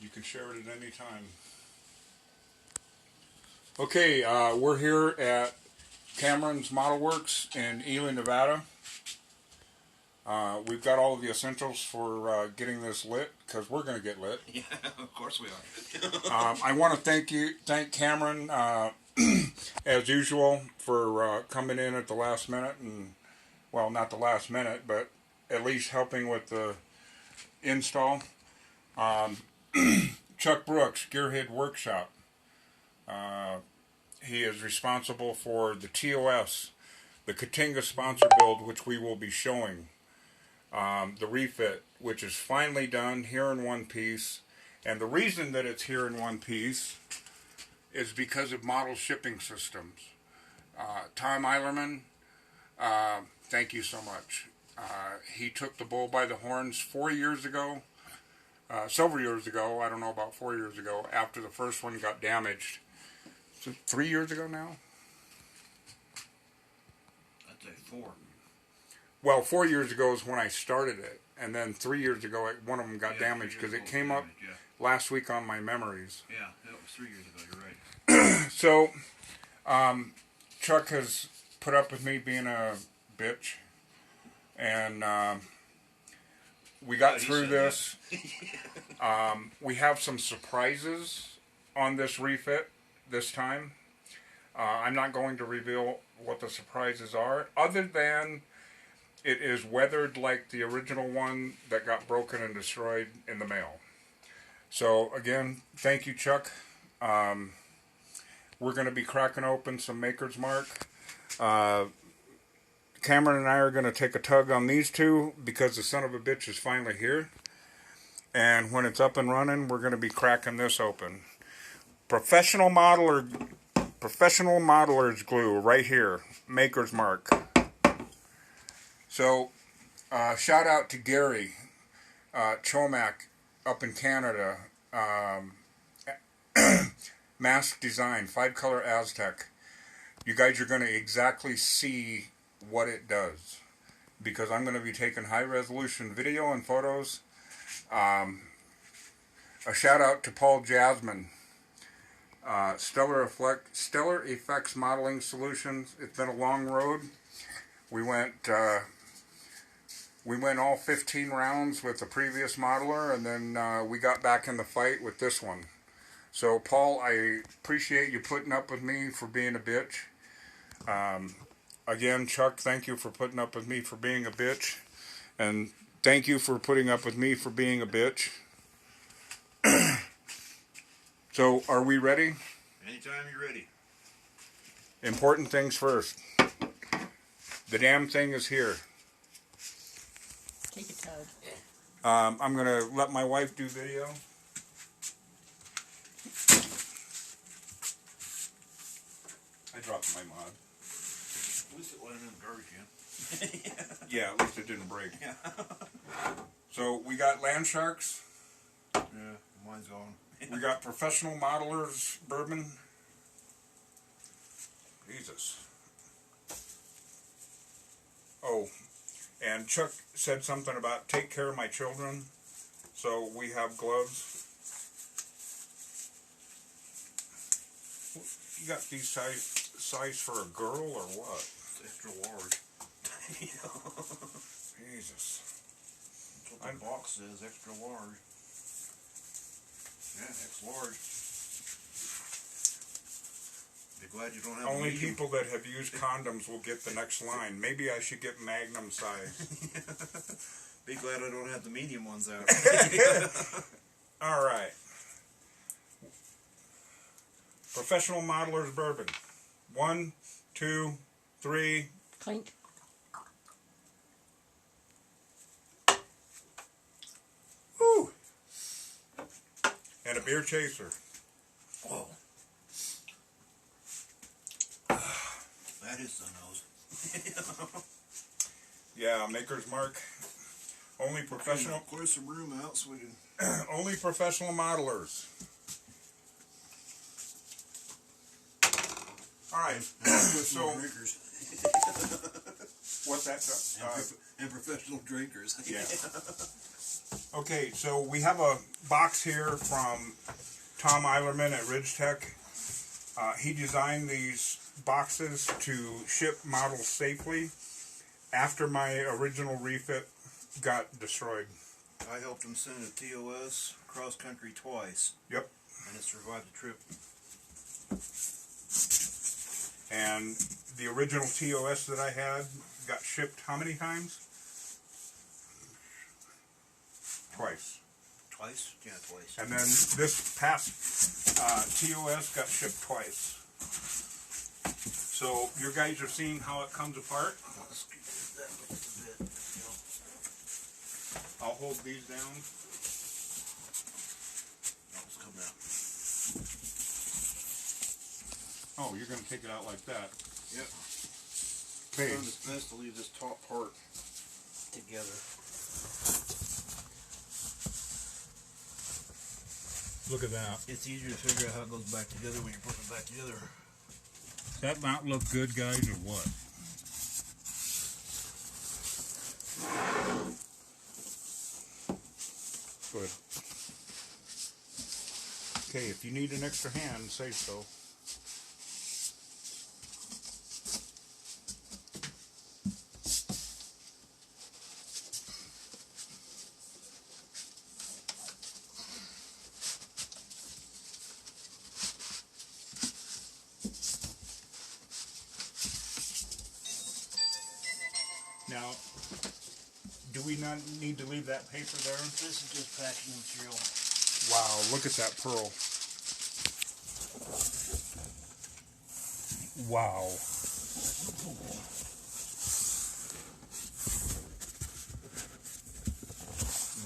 You can share it at any time. Okay, we're here at Cameron's Modelworks in Ely, Nevada. We've got all of the essentials for getting this lit, because we're going to get lit. Yeah, of course we are. I want to thank Cameron, as usual, for coming in at the last minute, and, well, not the last minute, but at least helping with the install. Chuck Brooks, Gearhead Workshop. He is responsible for the TOS, the Katinga sponsor build, which we will be showing. The Refit, which is finally done here in one piece. And the reason that it's here in one piece is because of model shipping systems. Tom Eilerman, thank you so much. He took the bull by the horns 4 years ago. Several years ago, I don't know, about 4 years ago, after the first one got damaged. So 3 years ago now? I'd say 4. Well, 4 years ago is when I started it. And then 3 years ago, one of them got damaged because it came up last week on my memories. Yeah, that was 3 years ago, you're right. So, Chuck has put up with me being a bitch. And we got through this. We have some surprises on this refit this time. I'm not going to reveal what the surprises are, other than it is weathered like the original one that got broken and destroyed in the mail. So again, thank you, Chuck. We're going to be cracking open some Maker's Mark. Cameron and I are going to take a tug on these two because the son of a bitch is finally here. And when it's up and running, we're going to be cracking this open. Professional modeler's glue right here. Maker's Mark. So, shout out to Gary Chomiak up in Canada. MaskDesign, 5-color Aztec. You guys are going to exactly see what it does, because I'm going to be taking high-resolution video and photos. A shout out to Paul Jazman, Stellar Effects Modeling Solutions. It's been a long road. We went all 15 rounds with the previous modeler, and then we got back in the fight with this one. So Paul, I appreciate you putting up with me for being a bitch. Again, Chuck, thank you for putting up with me for being a bitch. And thank you for putting up with me for being a bitch. So, are we ready? Anytime you're ready. Important things first. The damn thing is here. Take a tug. I'm going to let my wife do video. I dropped my mod. At least it wasn't in the garbage can. Yeah, at least it didn't break. Yeah. So we got land sharks. Yeah, mine's gone. We got professional modelers bourbon. Jesus. Oh, and Chuck said something about take care of my children. So we have gloves. You got these size for a girl or what? It's extra large. Jesus. That's what the box says, extra large. Yeah, extra large. Be glad you don't have Only medium. people that have used condoms will get the next line. Maybe I should get Magnum size. Be glad I don't have the medium ones out. All right. Professional modeler's bourbon. 1, 2, 3. Clink. Woo! And a beer chaser. Whoa. That is the nose. Yeah, Maker's Mark. Only professional. Clear some room out so we can. Only professional modelers. All right. So, what's that? And professional drinkers. Yeah. Okay, so we have a box here from Tom Eilerman at Ridge Tech. He designed these boxes to ship models safely after my original refit got destroyed. I helped him send a TOS cross country twice. Yep. And it survived the trip. And the original TOS that I had got shipped how many times? Twice. Twice? Yeah, twice. And then this past TOS got shipped twice. So you guys are seeing how it comes apart. Let's get that just a bit. I'll hold these down. Let's come down. Oh, you're going to take it out like that. Yep. Okay. It's best to leave this top part together. Look at that. It's easier to figure out how it goes back together when you're putting it back together. Does that not look good, guys, or what? Good. Okay, if you need an extra hand, say so. Now, do we not need to leave that paper there? This is just packing material. Wow, look at that pearl. Wow.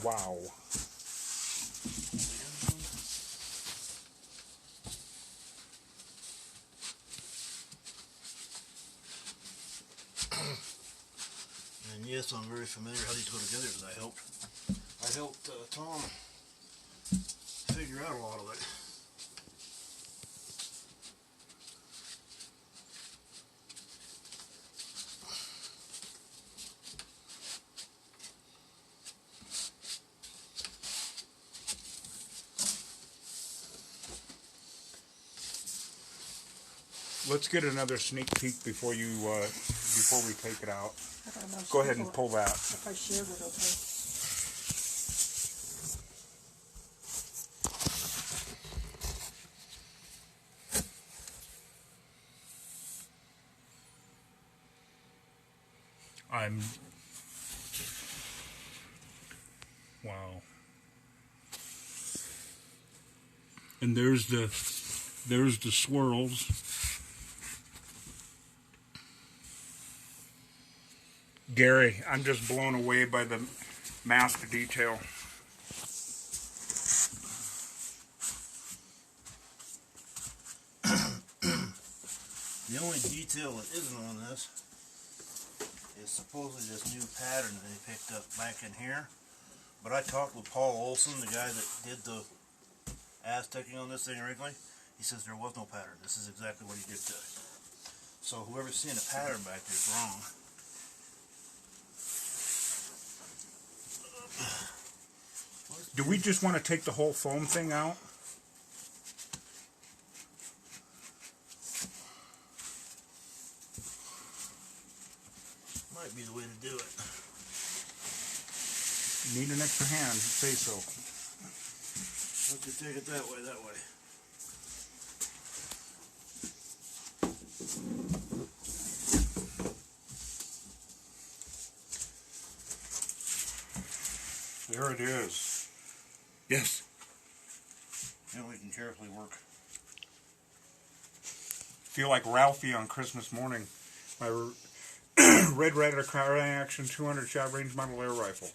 Wow. And yes, I'm very familiar how these go together because I helped Tom figure out a lot of it. Let's get another sneak peek before you before we take it out. I don't know if Go ahead people- and pull that. If I shared it, okay. Wow. And there's the swirls. Gary, I'm just blown away by the master detail. The only detail that isn't on this is supposedly this new pattern that they picked up back in here. But I talked with Paul Olson, the guy that did the Aztecing on this thing originally. He says there was no pattern. This is exactly what he did to it. So whoever's seeing a pattern back there is wrong. Do we just want to take the whole foam thing out? Might be the way to do it. Need an extra hand, say so. Let's just take it that way, that way. There it is. Yes. Now we can carefully work. Feel like Ralphie on Christmas morning. My Red Ryder car action 200 shot range model air rifle.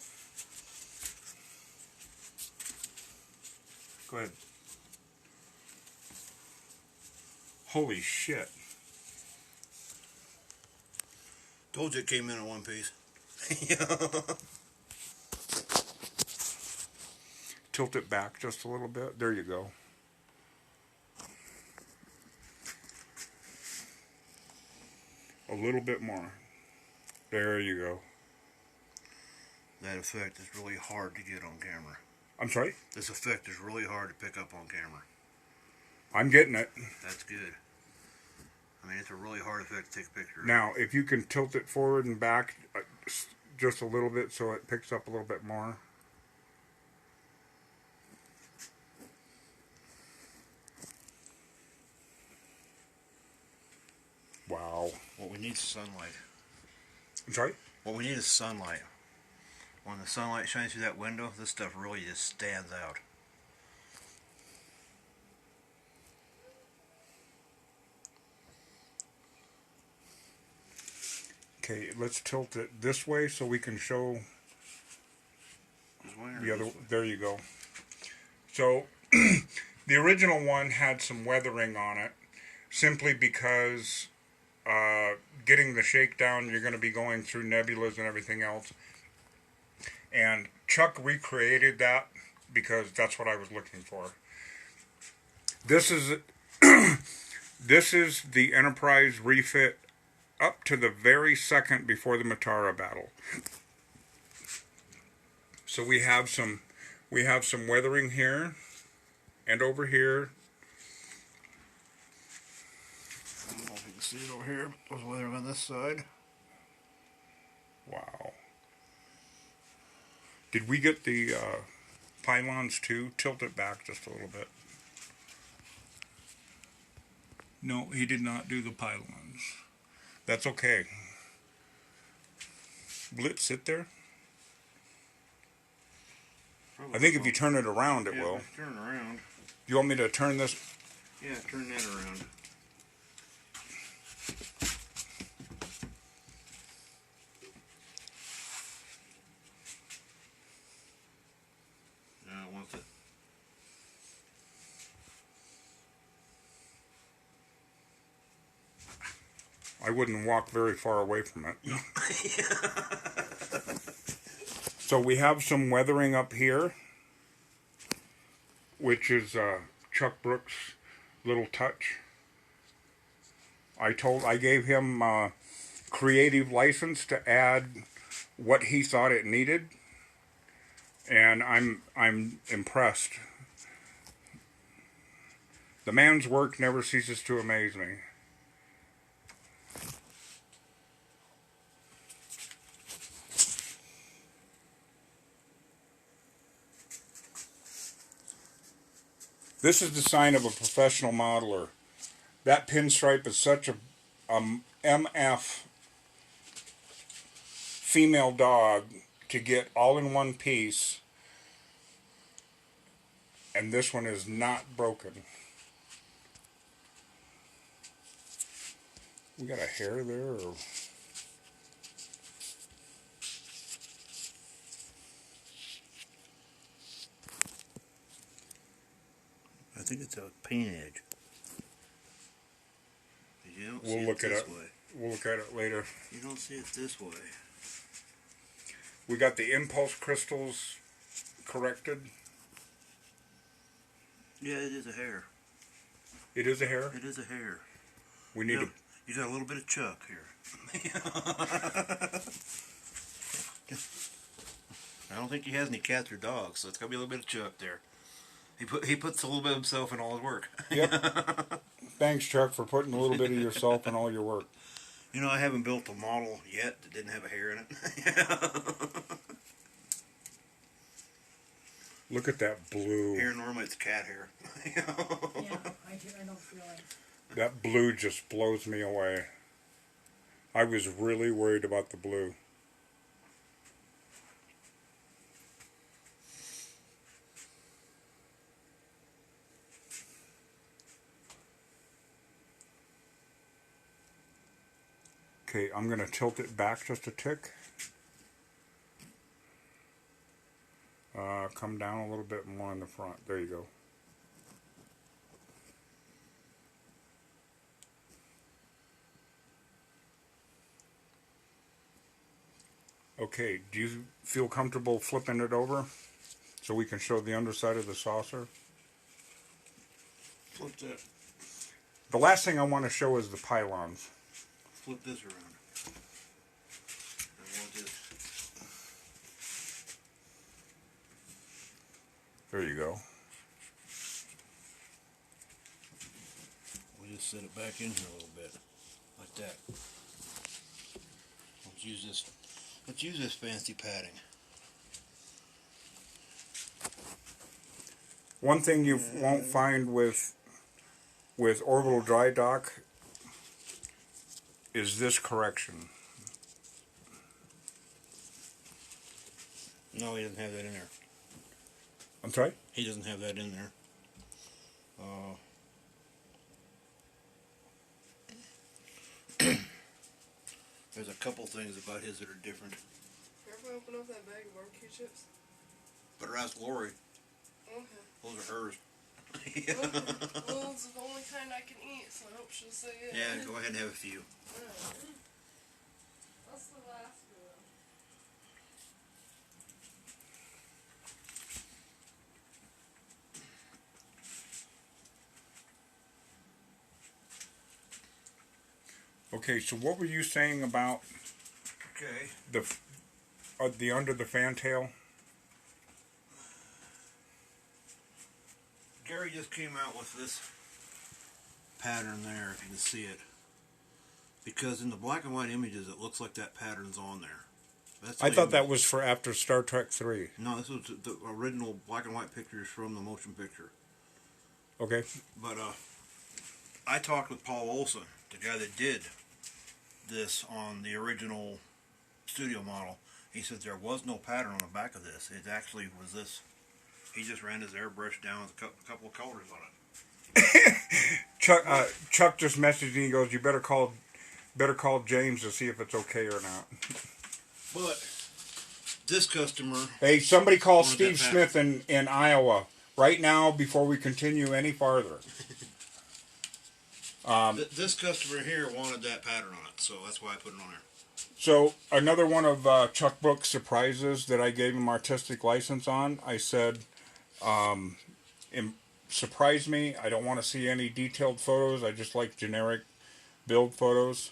Go ahead. Holy shit. Told you it came in one piece. Tilt it back just a little bit. There you go. A little bit more. There you go. That effect is really hard to get on camera. I'm sorry? This effect is really hard to pick up on camera. I'm getting it. That's good. I mean, it's a really hard effect to take a picture of. Now, if you can tilt it forward and back just a little bit so it picks up a little bit more. Wow. What we need is sunlight. I'm sorry? What we need is sunlight. When the sunlight shines through that window, this stuff really just stands out. Okay, let's tilt it this way so we can show the other. There you go. So, the original one had some weathering on it, simply because getting the shakedown, you're going to be going through nebulas and everything else. And Chuck recreated that because that's what I was looking for. This is this is the Enterprise refit up to the very second before the Matara battle. So we have some weathering here and over here. I don't know if you can see it over here. There's weathering on this side. Wow. Did we get the pylons too? Tilt it back just a little bit. No, he did not do the pylons. That's okay. Will it sit there? Probably I think if you turn it around, it will. Turn it around. Do you want me to turn this? Yeah, turn that around. No, it wants it. I wouldn't walk very far away from it. So we have some weathering up here, which is Chuck Brooks' little touch. I gave him creative license to add what he thought it needed, and I'm impressed. The man's work never ceases to amaze me. This is the sign of a professional modeler. That pinstripe is such a MF female dog to get all in one piece, and this one is not broken. We got a hair there, or... I think it's a paint edge. You don't see We'll look it it this up. way. We'll look at it later. You don't see it this way. We got the impulse crystals corrected. Yeah, it is a hair. It is a hair? It is a hair. We need to... You got a little bit of Chuck here. I don't think he has any cats or dogs, so it's got to be a little bit of Chuck there. He puts a little bit of himself in all his work. Yep. Thanks, Chuck, for putting a little bit of yourself in all your work. You know, I haven't built a model yet that didn't have a hair in it. Look at that blue. Here normally it's cat hair. Yeah, I don't feel like... That blue just blows me away. I was really worried about the blue. Okay, I'm going to tilt it back just a tick. Come down a little bit more in the front. There you go. Okay, do you feel comfortable flipping it over so we can show the underside of the saucer? Flip that. The last thing I want to show is the pylons. Flip this around. I want this. There you go. We just set it back in here a little bit, like that. Let's use this. Let's use this fancy padding. One thing you won't find with orbital dry dock is this correction. No, he doesn't have that in there. I'm sorry? He doesn't have that in there. There's a couple things about his that are different. Careful, open up that bag of barbecue chips. But ask Lori. Okay. Those are hers. Okay. Well, it's the only kind I can eat, so I hope she'll say it. Yeah, go ahead and have a few. Alright. What's the last one? Okay, so what were you saying about Okay. the under the fantail? Gary just came out with this pattern there, if you can see it. Because in the black and white images, it looks like that pattern's on there. That's I thought that was for after Star Trek 3. No, this was the original black and white pictures from the motion picture. Okay. But I talked with Paul Olson, the guy that did this on the original studio model. He said there was no pattern on the back of this. It actually was this. He just ran his airbrush down with a couple of colors on it. Chuck just messaged me. He goes, "You better call James to see if it's okay or not." But this customer, Hey, somebody call wanted Steve that Smith in Iowa right now before we continue any farther. this customer here wanted that pattern on it, so that's why I put it on there. So another one of Chuck Brooks' surprises that I gave him artistic license on. I said, surprise me. I don't want to see any detailed photos. I just like generic build photos.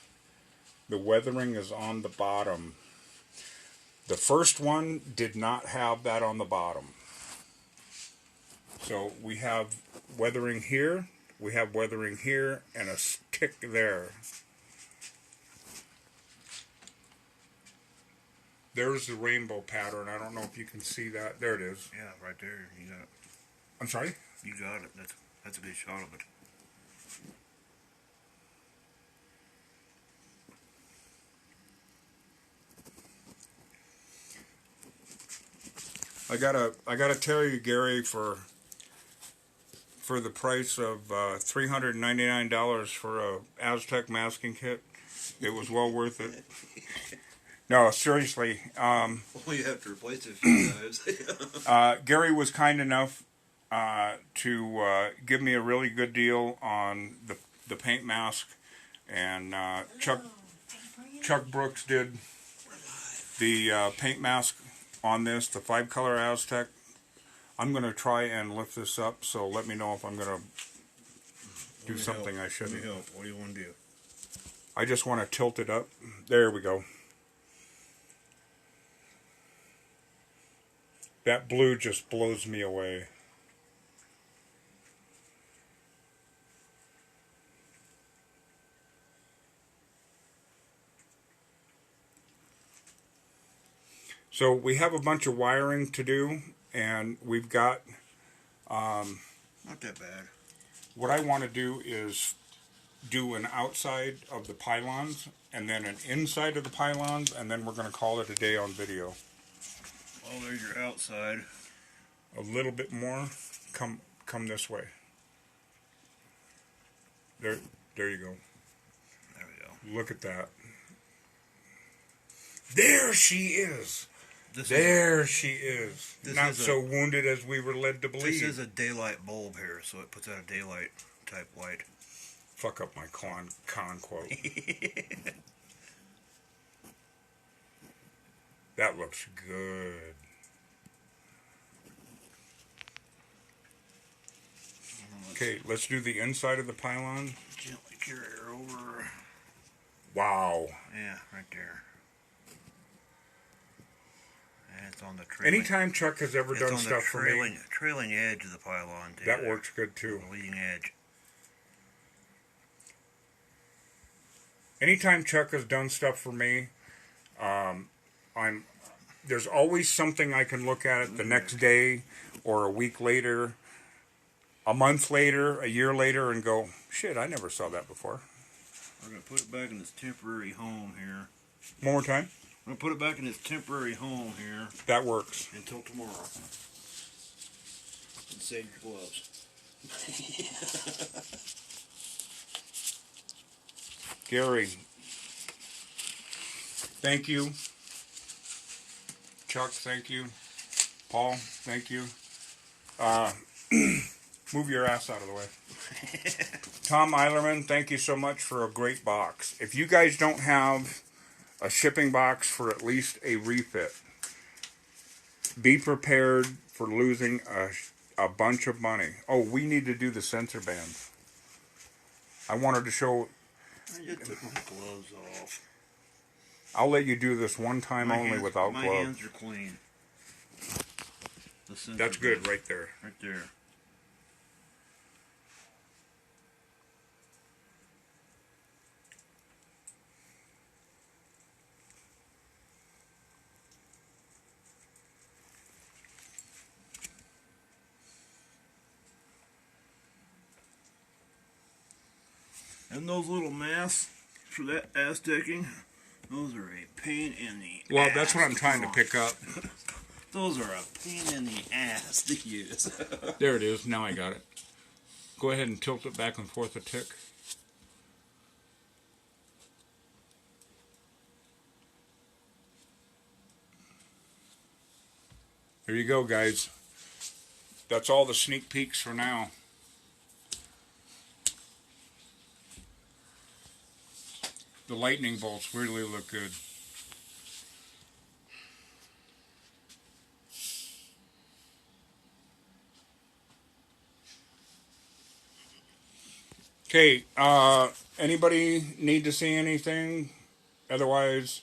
The weathering is on the bottom. The first one did not have that on the bottom. So we have weathering here, we have weathering here, and a stick there. There's the rainbow pattern. I don't know if you can see that. There it is. Yeah, right there. You got it. I'm sorry? You got it. That's a good shot of it. I gotta tell you, Gary, for the price of $399 for a Aztec masking kit, it was well worth it. No, seriously. Well, you have to replace it a few times. Gary was kind enough to give me a really good deal on the paint mask, and Chuck Brooks did the paint mask on this, the 5-color Aztec. I'm going to try and lift this up, so let me know if I'm going to do something I shouldn't. Let me help. What do you want to do? I just want to tilt it up. There we go. That blue just blows me away. So we have a bunch of wiring to do, and we've got Not that bad. what I want to do is do an outside of the pylons and then an inside of the pylons, and then we're going to call it a day on video. Well, there's your outside. A little bit more. Come this way. There you go. There we go. Look at that. There she is. She is. Not so wounded as we were led to believe. This is a daylight bulb here, so it puts out a daylight type light. Fuck up my con quote. That looks good. Okay, let's do the inside of the pylon. Gently carry her over. Wow. Yeah, right there. And it's on the trailing. Anytime Chuck has ever done stuff for me, trailing edge of the pylon too. that works good too. The leading edge. Anytime Chuck has done stuff for me, there's always something I can look at it the next day, or a week later, a month later, a year later, and go, shit, I never saw that before. We're gonna put it back in its temporary home here. One more time. I'm gonna put it back in its temporary home here That works. until tomorrow. And save your gloves. Gary, thank you. Chuck, thank you. Paul, thank you. Move your ass out of the way. Tom Eilerman, thank you so much for a great box. If you guys don't have a shipping box for at least a refit, be prepared for losing a bunch of money. Oh, we need to do the sensor bands. I wanted to show... I just took my gloves off. I'll let you do this one time My only hands, without my gloves. hands are clean. That's good right there. Right there. And those little masks for that Aztecing, those are a pain in the Well, ass. that's what I'm trying to pick up. Those are a pain in the ass to use. There it is. Now I got it. Go ahead and tilt it back and forth a tick. There you go, guys. That's all the sneak peeks for now. The lightning bolts really look good. Okay, anybody need to see anything? Otherwise,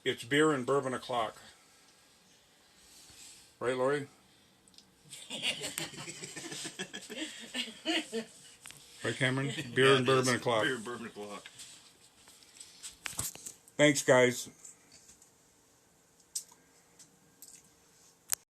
it's beer and bourbon o'clock. Right, Lori? Right, Cameron? Beer and bourbon o'clock. Beer and bourbon o'clock. Thanks, guys.